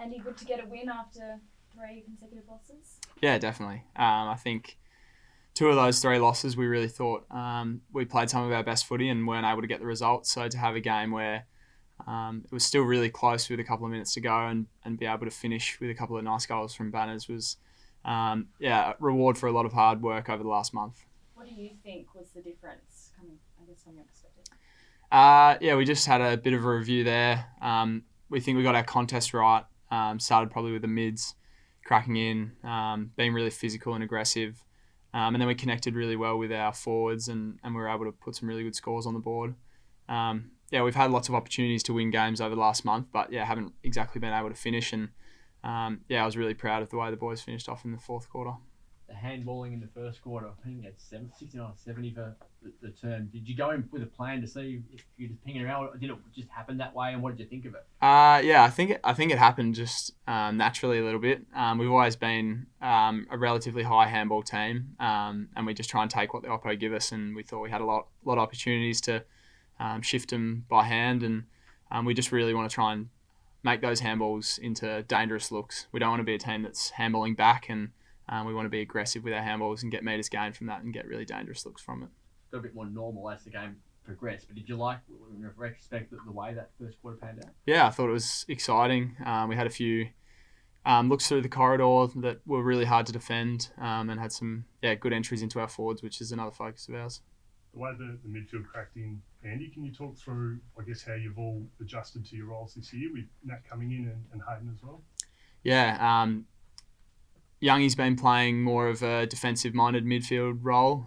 Andy, good to get a win after 3 consecutive losses? Yeah, definitely. I think 2 of those 3 losses, we really thought we played some of our best footy and weren't able to get the results. So to have a game where it was still really close with a couple of minutes to go and be able to finish with a couple of nice goals from banners was, a reward for a lot of hard work over the last month. What do you think was the difference, from your perspective? We just had a bit of a review there. We think we got our contest right. Started probably with the mids, cracking in, being really physical and aggressive. And then we connected really well with our forwards and we were able to put some really good scores on the board. We've had lots of opportunities to win games over the last month, but haven't exactly been able to finish. And I was really proud of the way the boys finished off in the fourth quarter. The handballing in the first quarter, I think it's 69 70 for the term. Did you go in with a plan to see if you just ping it around, or did it just happen that way, and what did you think of it? I think it happened just naturally a little bit. We've always been a relatively high handball team, and we just try and take what the oppo give us, and we thought we had a lot of opportunities to shift them by hand, and we just really want to try and make those handballs into dangerous looks. We don't want to be a team that's handballing back, and we want to be aggressive with our handballs and get metres gained from that and get really dangerous looks from it. Got a bit more normal as the game progressed, but did you like, in retrospect, the way that first quarter panned out? Yeah, I thought it was exciting. We had a few looks through the corridor that were really hard to defend, and had some good entries into our forwards, which is another focus of ours. The way the midfield cracked in, Andy, can you talk through, I guess, how you've all adjusted to your roles this year with Nat coming in and Hayden as well? Yeah, Youngie's been playing more of a defensive-minded midfield role,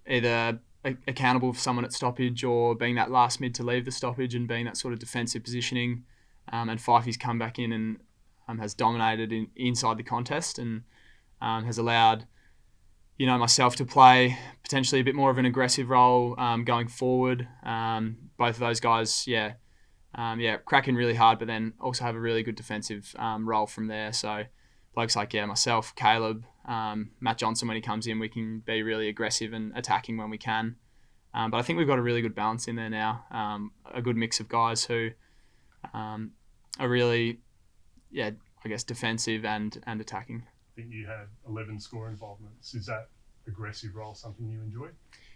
either accountable for someone at stoppage or being that last mid to leave the stoppage and being that sort of defensive positioning. And Fifey's come back in and has dominated inside the contest and has allowed myself to play potentially a bit more of an aggressive role going forward. Both of those guys, crack in really hard, but then also have a really good defensive role from there. So blokes like myself, Caleb, Matt Johnson, when he comes in, we can be really aggressive and attacking when we can. But I think we've got a really good balance in there now. A good mix of guys who are really, defensive and attacking. I think you had 11 score involvements. Is that aggressive role something you enjoy?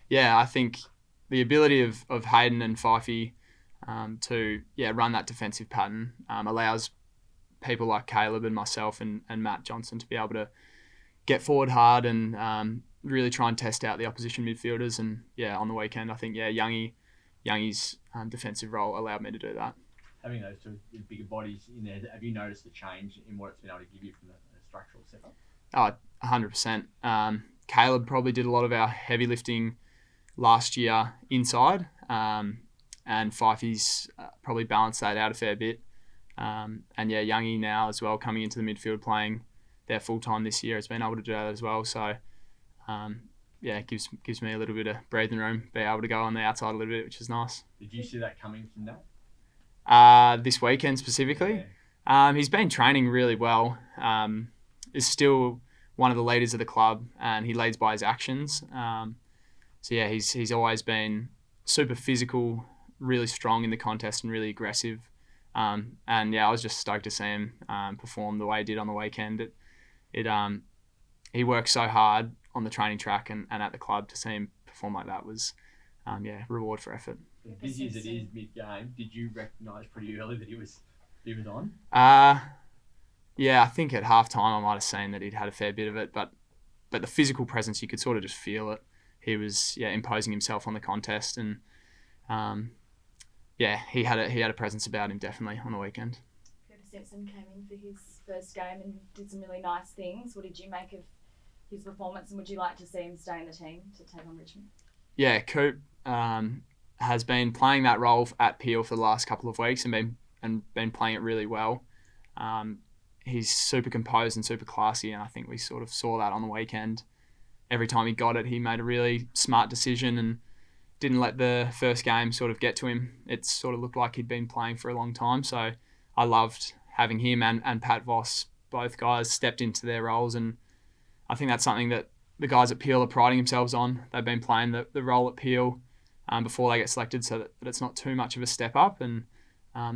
Yeah, I think the ability of Hayden and Fifey to run that defensive pattern allows people like Caleb and myself and Matt Johnson to be able to get forward hard and really try and test out the opposition midfielders. And on the weekend, I think Youngie's defensive role allowed me to do that. Having those two bigger bodies in there, have you noticed the change in what it's been able to give you from the structural setup? 100%. Caleb probably did a lot of our heavy lifting last year inside, and Fifey's probably balanced that out a fair bit. Youngie now as well, coming into the midfield playing there full time this year, has been able to do that as well. So it gives me a little bit of breathing room, be able to go on the outside a little bit, which is nice. Did you see that coming from that? This weekend specifically? Yeah. He's been training really well. Is still one of the leaders of the club, and he leads by his actions. He's always been super physical, really strong in the contest, and really aggressive. I was just stoked to see him perform the way he did on the weekend. He worked so hard on the training track and at the club. To see him perform like that was reward for effort. As busy as it is mid-game, did you recognise pretty early that he was on? I think at half-time I might have seen that he'd had a fair bit of it, but the physical presence, you could sort of just feel it. He was imposing himself on the contest, and he had a presence about him definitely on the weekend. Simpson came in for his first game and did some really nice things. What did you make of his performance, and would you like to see him stay in the team to take on Richmond? Yeah, Coop has been playing that role at Peel for the last couple of weeks and been playing it really well. He's super composed and super classy, and I think we sort of saw that on the weekend. Every time he got it, he made a really smart decision and didn't let the first game sort of get to him. It sort of looked like he'd been playing for a long time, so I loved having him and Pat Voss, both guys stepped into their roles, and I think that's something that the guys at Peel are priding themselves on. They've been playing the role at Peel before they get selected, so that it's not too much of a step up, and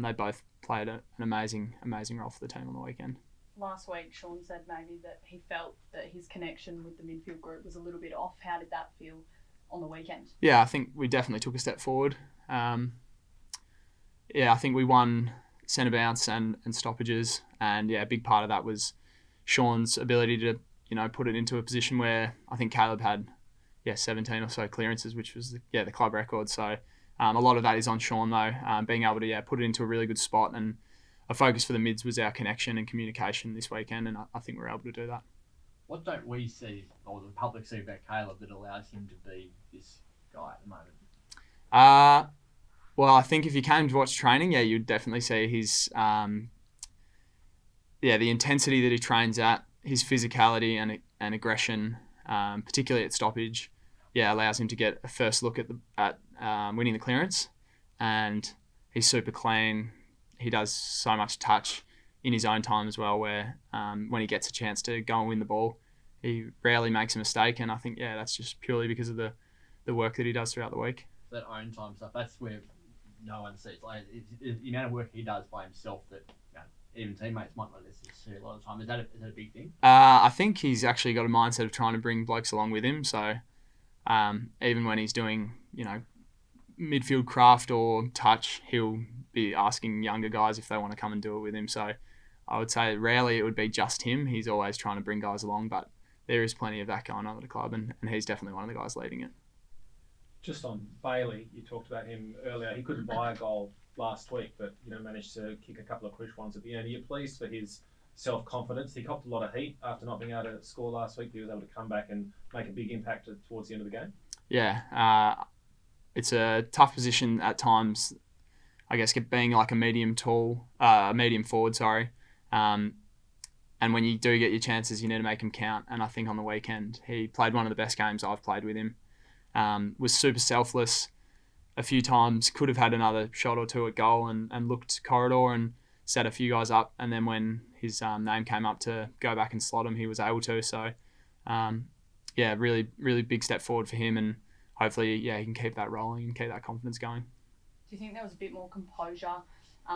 they both played an amazing role for the team on the weekend. Last week, Sean said maybe that he felt that his connection with the midfield group was a little bit off. How did that feel on the weekend? Yeah, I think we definitely took a step forward. I think we won centre bounce and stoppages, and a big part of that was Sean's ability to put it into a position where I think Caleb had 17 or so clearances, which was the club record. So a lot of that is on Sean though, being able to put it into a really good spot, and a focus for the mids was our connection and communication this weekend, and I think we were able to do that. What don't we see, or the public see about Caleb that allows him to be this guy at the moment? Well, I think if you came to watch training, you'd definitely see his the intensity that he trains at, his physicality and aggression, particularly at stoppage, allows him to get a first look at winning the clearance, and he's super clean. He does so much touch in his own time as well, where when he gets a chance to go and win the ball, he rarely makes a mistake, and I think that's just purely because of the work that he does throughout the week. That own time stuff, that's where no one sees. Like the amount of work he does by himself that even teammates might not necessarily a lot of the time. Is that a big thing? I think he's actually got a mindset of trying to bring blokes along with him. So even when he's doing midfield craft or touch, he'll be asking younger guys if they want to come and do it with him. So I would say rarely it would be just him. He's always trying to bring guys along, but there is plenty of that going on at the club, and he's definitely one of the guys leading it. Just on Bailey, you talked about him earlier. He couldn't buy a goal last week, but managed to kick a couple of crucial ones at the end. Are you pleased for his self-confidence? He copped a lot of heat after not being able to score last week. He was able to come back and make a big impact towards the end of the game. Yeah, it's a tough position at times, I guess, being like a medium forward, and when you do get your chances, you need to make them count. And I think on the weekend, he played one of the best games I've played with him. Was super selfless a few times, could have had another shot or two at goal and looked corridor and set a few guys up. And then when his name came up to go back and slot him, he was able to. So, really, really big step forward for him. And hopefully, he can keep that rolling and keep that confidence going. Do you think there was a bit more composure,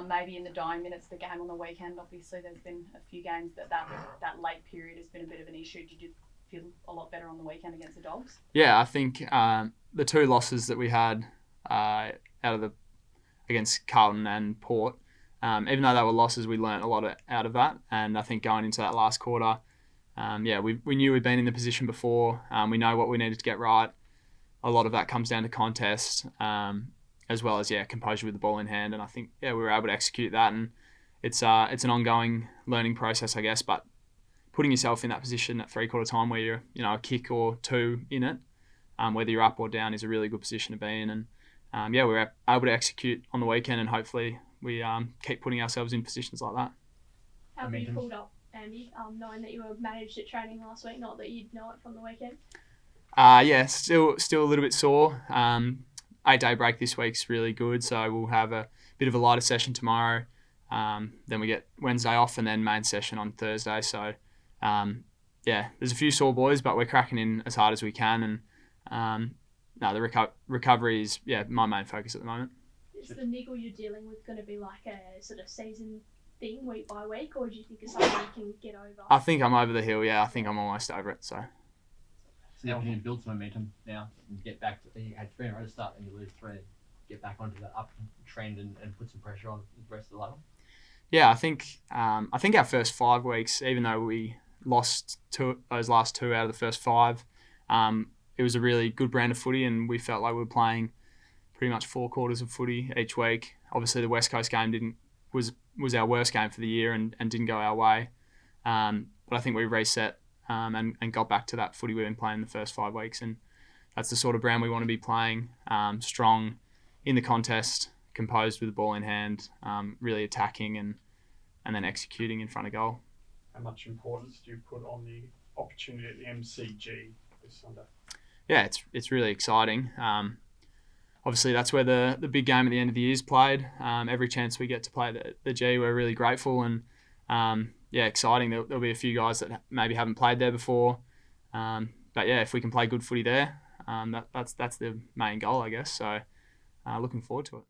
maybe in the dying minutes of the game on the weekend? Obviously, there's been a few games that late period has been a bit of an issue. Did you feel a lot better on the weekend against the Dogs? Yeah, I think the two losses that we had against Carlton and Port, even though they were losses, we learnt a lot out of that. And I think going into that last quarter, we knew we'd been in the position before. We know what we needed to get right. A lot of that comes down to contest, as well as composure with the ball in hand. And I think we were able to execute that. And it's an ongoing learning process, I guess. But putting yourself in that position at 3/4 time where you're a kick or two in it, whether you're up or down, is a really good position to be in. And we were able to execute on the weekend, and hopefully we keep putting ourselves in positions like that. How have you pulled up, Andy, knowing that you were managed at training last week, not that you'd know it from the weekend? Still a little bit sore. 8-day break this week's really good, so we'll have a bit of a lighter session tomorrow. Then we get Wednesday off, and then main session on Thursday. So there's a few sore boys, but we're cracking in as hard as we can. And the recovery is my main focus at the moment. Is the niggle you're dealing with going to be like a sort of season thing, week by week, or do you think it's something you can get over? I think I'm over the hill. I think I'm almost over it. So now we can build some momentum now and get back to. You had 3 in a row to start, and you lose 3. Get back onto that up trend and put some pressure on the rest of the ladder. Yeah, I think our first 5 weeks, even though we lost those last 2 out of the first 5, it was a really good brand of footy, and we felt like we were playing pretty much 4 quarters of footy each week. Obviously, the West Coast game was our worst game for the year and didn't go our way. But I think we reset and got back to that footy we've been playing the first 5 weeks, and that's the sort of brand we want to be playing. Strong in the contest, composed with the ball in hand, really attacking and then executing in front of goal. How much importance do you put on the opportunity at the MCG this Sunday? Yeah, it's really exciting. Obviously, that's where the big game at the end of the year is played. Every chance we get to play the G, we're really grateful, and exciting. There'll be a few guys that maybe haven't played there before. But if we can play good footy there, that's the main goal, I guess. So looking forward to it.